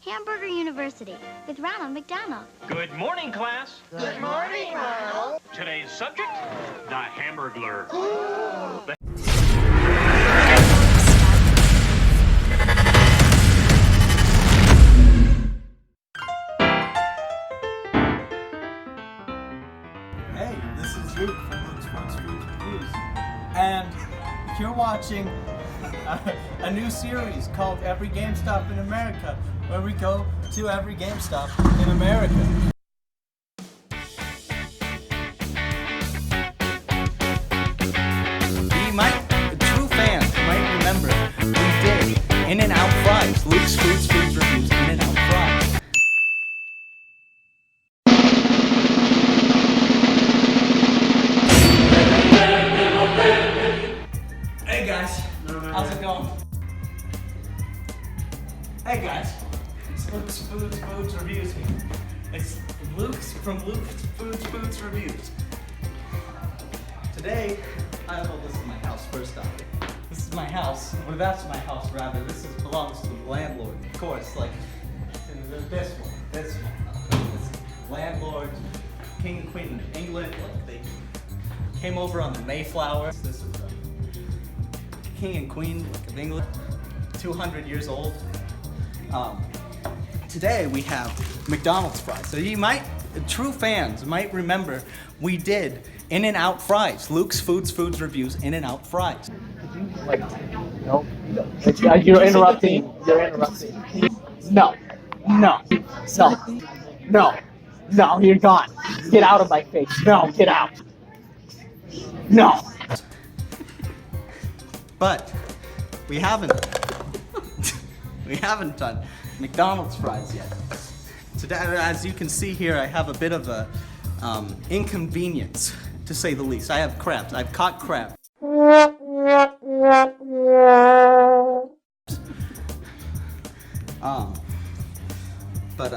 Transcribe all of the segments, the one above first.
Hamburger University with Ronald McDonald. Good morning, class. Good morning, Ronald. Today's subject, the Hamburglar. Hey, this is Luke from Luke's Fun Street Reviews, and you're watching a new series called Every GameStop in America, where we go to every GameStop in America. True fans might remember, we did In-N-Out Fries, Luke's Foods Reviews, In-N-Out Fries. Hey guys, how's it going? Hey guys, it's Luke's Foods Reviews here. It's Luke's from Luke's Foods Reviews. Today, this is my house first off. This is my house, or that's my house rather. This belongs to the landlord, of course, like this one. This landlord, King and Queen of England, like they came over on the Mayflower. This is the King and Queen of England, 200 years old. Today we have McDonald's fries. So true fans might remember we did In-N-Out Fries. Luke's Foods Reviews, In-N-Out Fries. No. You're interrupting. No, you're gone. Get out of my face. No, get out. No. But we haven't done McDonald's fries yet. Today, as you can see here, I have a bit of a inconvenience, to say the least. I have crabs. I've caught crabs. But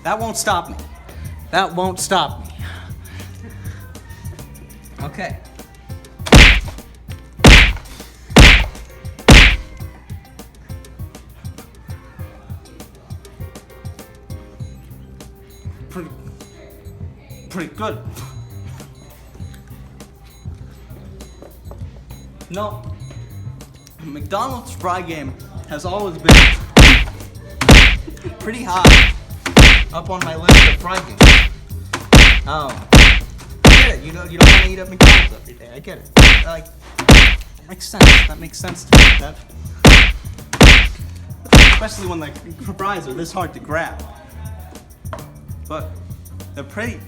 that won't stop me. That won't stop me. Okay. Pretty good. No, McDonald's fry game has always been pretty high up on my list of fry games. I get it. You don't want to eat at McDonald's every day. I get it. Like, makes sense. That makes sense to me. Especially when the fries are this hard to grab. But they're pretty.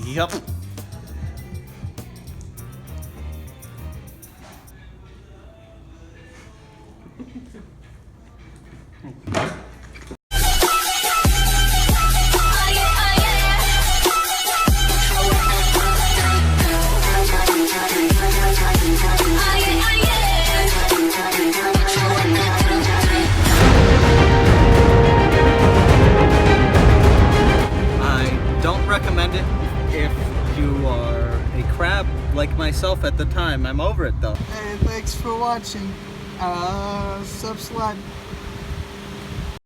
Yup. Recommend it if you are a crab like myself at the time. I'm over it though. Hey, thanks for watching. Subscribe.